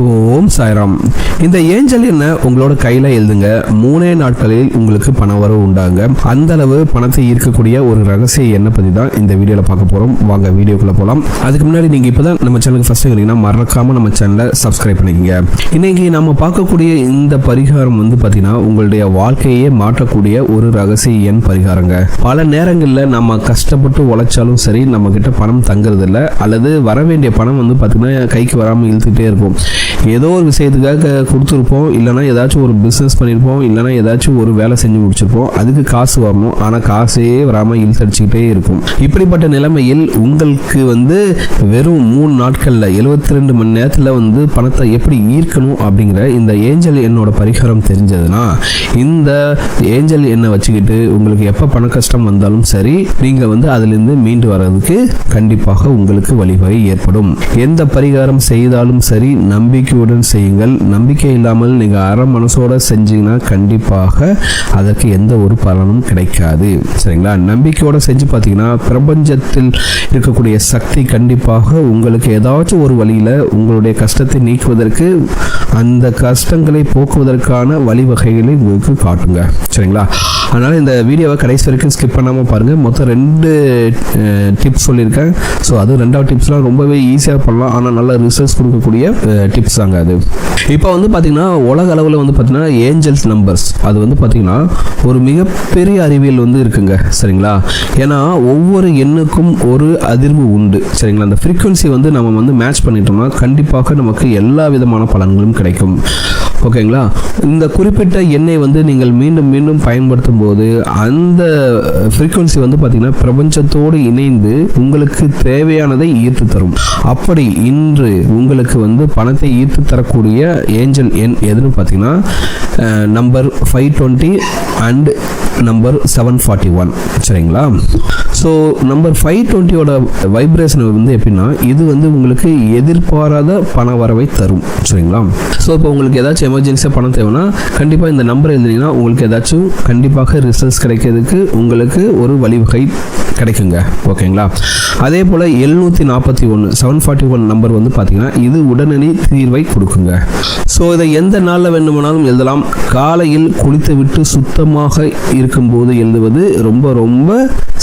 ஓம் சாய்ராம். இந்த ஏஞ்சல் என்ன உங்களோட கையில எழுதுங்க. 3 நாட்களில் உங்களுக்கு பண வரவு உண்டாங்க. அந்த அளவு பணத்தை ஈர்க்கக்கூடிய ஒரு ரகசிய எண்ணை பத்தி தான் இந்த வீடியோல பார்க்க போறோம். வாங்க வீடியோக்குள்ள போலாம். அதுக்கு முன்னாடி நீங்க இப்பதான் நம்ம சேனலுக்கு ஃபர்ஸ்ட் வரீங்கன்னா மறக்காம நம்ம சேனலை சப்ஸ்கிரைப் பண்ணிக்கங்க. இன்னைக்கு நம்ம பார்க்கக்கூடிய இந்த பரிகாரம் பாத்தீங்கன்னா உங்களுடைய வாழ்க்கையே மாற்றக்கூடிய ஒரு ரகசிய எண் பரிகாரங்க. பல நேரங்களில் நம்ம கஷ்டப்பட்டு உழைச்சாலும் சரி நம்ம கிட்ட பணம் தங்குறது இல்லை, அல்லது வர வேண்டிய பணம் பாத்தீங்கன்னா கைக்கு வராமல் இழுத்துட்டே இருக்கும். ஏதோ ஒரு விஷயத்துக்காக கொடுத்துருப்போம், இல்லைனா ஏதாச்சும் ஒரு பிஸ்னஸ் பண்ணியிருப்போம், இல்லைனா ஏதாச்சும் ஒரு வேலை செஞ்சு முடிச்சிருப்போம். அதுக்கு காசு வரணும், ஆனால் காசே வராமல் இழுத்தடிச்சுக்கிட்டே இருக்கும். இப்படிப்பட்ட நிலைமையில் உங்களுக்கு வெறும் 3 நாட்களில் 72 மணி நேரத்தில் பணத்தை எப்படி ஈர்க்கணும் அப்படிங்கிற இந்த ஏஞ்சல் எண்ணோட பரிகாரம் தெரிஞ்சதுன்னா, இந்த ஏஞ்சல் எண்ணை வச்சுக்கிட்டு உங்களுக்கு எப்போ பண கஷ்டம் வந்தாலும் சரி, நீங்கள் அதிலிருந்து மீண்டு வர்றதுக்கு கண்டிப்பாக உங்களுக்கு வழிவகை ஏற்படும். எந்த பரிகாரம் செய்தாலும் சரி நம்பிக்கையுடன் செய்யுங்கள். நம்பிக்கை இல்லாமல் நீங்க அரை மனசோட செஞ்சீங்கன்னா கண்டிப்பாக அதற்கு எந்த ஒரு பலனும் கிடைக்காது. சரிங்களா? நம்பிக்கையோட செஞ்சு பார்த்தீங்கன்னா பிரபஞ்சத்தில் இருக்கக்கூடிய சக்தி கண்டிப்பாக உங்களுக்கு ஏதாச்சும் ஒரு வழியில உங்களுடைய கஷ்டத்தை நீக்குவதற்கு, அந்த கஷ்டங்களை போக்குவதற்கான வழிவகைகளை உங்களுக்கு காட்டுங்க. சரிங்களா? அதனால இந்த வீடியோவை கடைசி வரைக்கும் ஸ்கிப் பண்ணாமல் பாருங்கள். மொத்தம் 2 டிப்ஸ் சொல்லியிருக்கேன். ஸோ அது 2வது டிப்ஸ்லாம் ரொம்பவே ஈஸியாக பண்ணலாம், ஆனால் நல்ல ரிசல்ட்ஸ் கொடுக்கக்கூடிய டிப்ஸ் தாங்க அது. இப்போ பார்த்தீங்கன்னா உலக அளவில் பார்த்தீங்கன்னா ஏஞ்சல்ஸ் நம்பர்ஸ் அது பார்த்தீங்கன்னா ஒரு மிகப்பெரிய அறிவியல் இருக்குங்க. சரிங்களா? ஏன்னா ஒவ்வொரு எண்ணுக்கும் ஒரு அதிர்வு உண்டு. சரிங்களா? அந்த ஃப்ரீக்வன்சி நம்ம மேட்ச் பண்ணிட்டோம்னா கண்டிப்பாக நமக்கு எல்லா விதமான பலன்களும் கிடைக்கும். ஓகேங்களா? இந்த குறிப்பிட்ட எண்ணை நீங்கள் மீண்டும் மீண்டும் பயன்படுத்தும் போது அந்த ஃப்ரீக்வன்சி பார்த்தீங்கன்னா பிரபஞ்சத்தோடு இணைந்து உங்களுக்கு தேவையானதை ஈர்த்து தரும். அப்படி இன்று உங்களுக்கு பணத்தை ஈர்த்து தரக்கூடிய ஏஞ்சல் எண் எதுன்னு பார்த்தீங்கன்னா நம்பர் 520 அண்ட் நம்பர் 741. சரிங்களா? ஸோ நம்பர் 520ஓட வைப்ரேஷன் எப்படின்னா இது உங்களுக்கு எதிர்பாராத பண வரவை தரும். சரிங்களா? ஸோ இப்போ உங்களுக்கு ஏதாச்சும் எமர்ஜென்சியாக பணம் தேவைன்னா கண்டிப்பாக இந்த நம்பர் எழுதினீங்கன்னா உங்களுக்கு ஏதாச்சும் கண்டிப்பாக ரிசல்ட்ஸ் கிடைக்கிறதுக்கு உங்களுக்கு ஒரு வழிவகை கிடைக்குங்க. ஓகேங்களா? அதே போல் 741 741 நம்பர் பார்த்தீங்கன்னா இது உடனடி தீர்வை கொடுக்குங்க. ஸோ இதை எந்த நாளில் வேண்டுமானாலும் எழுதலாம். காலையில் குளித்து விட்டு சுத்தமாக இருக்கும்போது எழுதுவது ரொம்ப ரொம்ப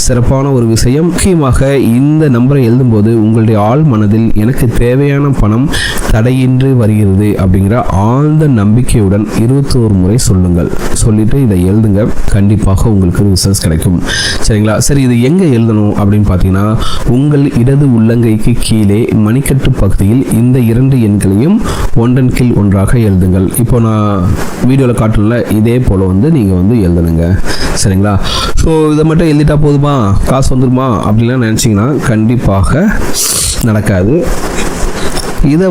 சிறப்பான ஒரு விஷயம். முக்கியமாக இந்த நம்பரை எழுதும்போது உங்களுடைய ஆழ் மனதில் எனக்கு தேவையான பணம் தடையின்றி வருகிறது அப்படிங்கிற ஆழ்ந்த நம்பிக்கையுடன் 21 முறை சொல்லுங்கள். சொல்லிட்டு இதை எழுதுங்க. கண்டிப்பாக உங்களுக்கு ரிசல்ட்ஸ் கிடைக்கும். சரிங்களா? சரி, இது எங்கே எழுதணும் அப்படின்னு பார்த்தீங்கன்னா உங்கள் இடது உள்ளங்கைக்கு கீழே மணிக்கட்டு பகுதியில் இந்த 2 எண்களையும் ஒன்றன் கீழ் ஒன்றாக எழுதுங்கள். இப்போ நான் வீடியோவில் காட்டல இதே போல் நீங்கள் எழுதணுங்க. சரிங்களா? ஸோ இதை மட்டும் எழுதிட்டா போதுமா, காசு வந்துடுமா அப்படின்லாம் நினச்சிங்கன்னா கண்டிப்பாக நடக்காது. இதை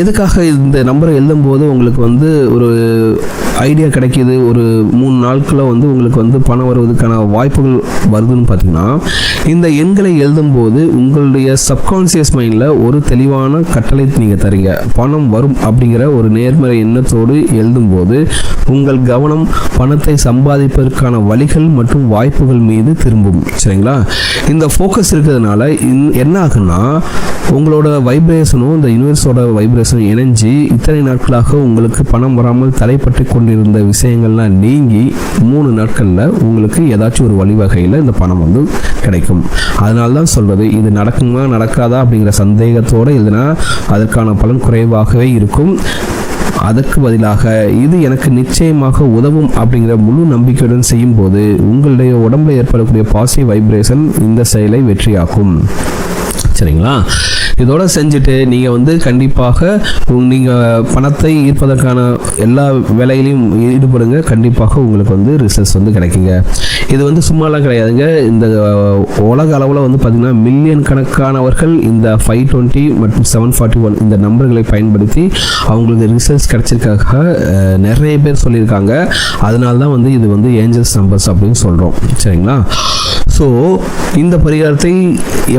எதுக்காக இந்த நம்பரை எழுதும்போது உங்களுக்கு ஒரு ஐடியா கிடைக்கிது, ஒரு 3 நாட்களில் உங்களுக்கு பணம் வருவதற்கான வாய்ப்புகள் வருதுன்னு பார்த்தீங்கன்னா இந்த எண்களை எழுதும்போது உங்களுடைய சப்கான்சியஸ் மைண்டில் ஒரு தெளிவான கட்டளை நீங்கள் தரீங்க. பணம் வரும் அப்படிங்கிற ஒரு நேர்மறை எண்ணத்தோடு எழுதும்போது உங்கள் கவனம் பணத்தை சம்பாதிப்பதற்கான வழிகள் மற்றும் வாய்ப்புகள் மீது திரும்பும். சரிங்களா? இந்த ஃபோக்கஸ் இருக்கிறதுனால என்ன ஆகுன்னா உங்களோட வைப்ரேஷனும் இந்த யூனிவர்ஸோட வைப்ரேஷனும் இணைஞ்சு இத்தனை நாட்களாக உங்களுக்கு பணம் வராமல் தடைப்பட்டு கொண்டிருந்த விஷயங்கள்லாம் நீங்கி 3 நாட்களில் உங்களுக்கு ஏதாச்சும் ஒரு வழிவகையில் இந்த பணம் கிடைக்கும். அதனால தான் சொல்றது, இது நடக்குமா நடக்காதா அப்படிங்கிற சந்தேகத்தோடு எழுதினா அதற்கான பலன் குறைவாகவே இருக்கும். அதற்கு பதிலாக இது எனக்கு நிச்சயமாக உதவும் அப்படிங்கிற முழு நம்பிக்கையுடன் செய்யும் போது உங்களுடைய உடம்புல ஏற்படக்கூடிய பாசிட்டிவ் வைப்ரேஷன் இந்த செயலை வெற்றியாக்கும். சரிங்களா? இதோட செஞ்சுட்டு நீங்கள் கண்டிப்பாக நீங்கள் பணத்தை ஈர்ப்பதற்கான எல்லா வேலையிலையும் ஈடுபடுங்க. கண்டிப்பாக உங்களுக்கு ரிசல்ட்ஸ் கிடைக்குங்க. இது சும்மாலாம் கிடையாதுங்க. இந்த உலக அளவில் பார்த்தீங்கன்னா மில்லியன் கணக்கானவர்கள் இந்த 520 மற்றும் 741 இந்த நம்பர்களை பயன்படுத்தி அவங்களுக்கு ரிசல்ட்ஸ் கிடைச்சிருக்காக நிறைய பேர் சொல்லியிருக்காங்க. அதனால தான் இது ஏஞ்சல்ஸ் நம்பர்ஸ் அப்படின்னு சொல்கிறோம். சரிங்களா? ஸோ இந்த பரிகாரத்தை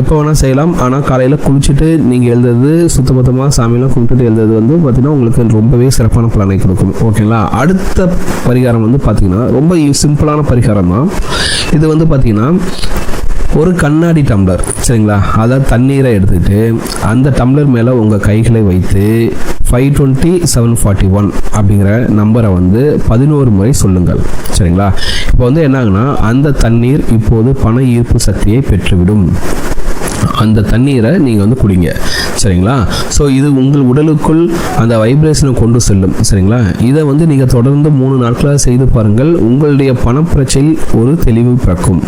எப்போ வேணால் செய்யலாம். ஆனால் காலையில் குளிச்சுட்டு நீங்கள் எழுதுறது சுத்தபத்தமாக சாமியெல்லாம் கும்பிட்டுட்டு எழுதுறது பார்த்தீங்கன்னா உங்களுக்கு ரொம்பவே சிறப்பான பலனை கொடுக்கும். ஓகேங்களா? அடுத்த பரிகாரம் பார்த்தீங்கன்னா ரொம்ப சிம்பிளான பரிகாரம் தான். இது பார்த்தீங்கன்னா ஒரு கண்ணாடி டம்ளர் சரிங்களா, அதாவது தண்ணீரை எடுத்துக்கிட்டு அந்த டம்ளர் மேலே உங்கள் கைகளை வைத்து 520-741 அப்படிங்கிற நம்பரை வந்து 11 முறை சொல்லுங்கள் சரிங்களா. இப்போ வந்து என்ன ஆகுனா அந்த தண்ணீர் இப்போது பண ஈர்ப்பு சக்தியை பெற்றுவிடும். அந்த தண்ணீரை நீங்கள் வந்து குடிங்க சரிங்களா. ஸோ இது உங்கள் உடலுக்குள் அந்த வைப்ரேஷனை கொண்டு செல்லும் சரிங்களா. இதை வந்து நீங்கள் தொடர்ந்து 3 நாட்களாக செய்து பாருங்கள். உங்களுடைய பணப்பிரச்சனையில் ஒரு தெளிவு பிறக்கும்.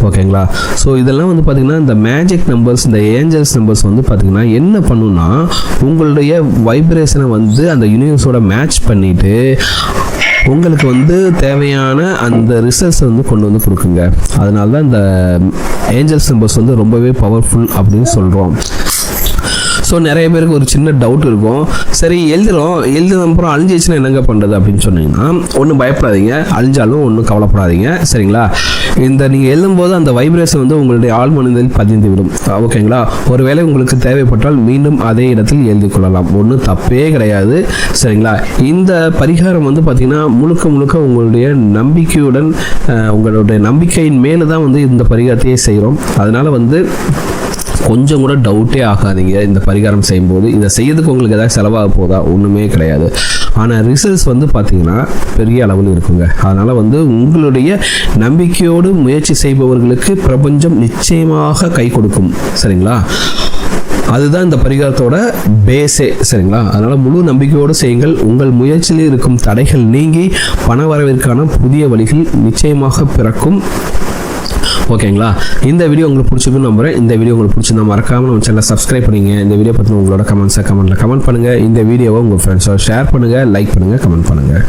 ஓகேங்களா. ஸோ இதெல்லாம் வந்து பார்த்திங்கன்னா இந்த மேஜிக் நம்பர்ஸ், இந்த ஏஞ்சல்ஸ் நம்பர்ஸ் வந்து பார்த்திங்கன்னா என்ன பண்ணுன்னா உங்களுடைய வைப்ரேஷனை வந்து அந்த யூனிவர்ஸோட மேட்ச் பண்ணிவிட்டு உங்களுக்கு வந்து தேவையான அந்த ரிசல்ட்ஸ் வந்து கொண்டு வந்து கொடுக்குங்க. அதனால தான் இந்த ஏஞ்சல்ஸ் நம்பர்ஸ் வந்து ரொம்பவே பவர்ஃபுல் அப்படின்னு சொல்கிறோம். ஸோ நிறைய பேருக்கு ஒரு சின்ன டவுட் இருக்கும், சரி எழுதுறோம் அப்புறம் அழிஞ்சிச்சுன்னா என்னங்க பண்ணுறது அப்படின்னு சொன்னீங்கன்னா ஒன்றும் பயப்படாதீங்க, அழிஞ்சாலும் ஒன்றும் கவலைப்படாதீங்க சரிங்களா. இந்த நீங்கள் எழுதும்போது அந்த வைப்ரேஷன் வந்து உங்களுடைய ஆழ்மனதில் பதிந்து விடும். ஓகேங்களா. ஒருவேளை உங்களுக்கு தேவைப்பட்டால் மீண்டும் அதே இடத்தில் எழுதி கொள்ளலாம், ஒன்றும் தப்பே கிடையாது சரிங்களா. இந்த பரிகாரம் வந்து பார்த்திங்கன்னா முழுக்க உங்களுடைய நம்பிக்கையுடன், உங்களுடைய நம்பிக்கையின் மேலே தான் வந்து இந்த பரிகாரத்தையே செய்கிறோம். அதனால் வந்து கொஞ்சம் கூட டவுட்டே ஆகாதீங்க. இந்த பரிகாரம் செய்யும்போது இதை செய்யறதுக்கு உங்களுக்கு ஏதாவது செலவாக போதா, ஒன்றுமே கிடையாது. ஆனால் ரிசல்ட்ஸ் வந்து பார்த்திங்கன்னா பெரிய அளவில் இருக்குங்க. அதனால் வந்து உங்களுடைய நம்பிக்கையோடு முயற்சி செய்பவர்களுக்கு பிரபஞ்சம் நிச்சயமாக கை கொடுக்கும் சரிங்களா. அதுதான் இந்த பரிகாரத்தோட பேஸே சரிங்களா. அதனால் முழு நம்பிக்கையோடு செய்யுங்கள். உங்கள் முயற்சியில் இருக்கும் தடைகள் நீங்கி பண வரவிற்கான புதிய வழிகள் நிச்சயமாக பிறக்கும். ஓகேங்களா. இந்த வீடியோ உங்களுக்கு பிடிச்சிருக்குன்னு நம்புறேன். இந்த வீடியோ உங்களுக்கு பிடிச்சிருந்தா மறக்காமல் நம்ம சேனலை சப்ஸ்கிரைப் பண்ணிங்க. இந்த வீடியோ பற்றின உங்களோட கமெண்ட்ஸை கமெண்ட்டில் கமெண்ட் பண்ணுங்கள். இந்த வீடியோவை உங்கள் ஃப்ரெண்ட்ஸோட ஷேர் பண்ணுங்கள், லைக் பண்ணுங்கள், கமெண்ட் பண்ணுங்கள்.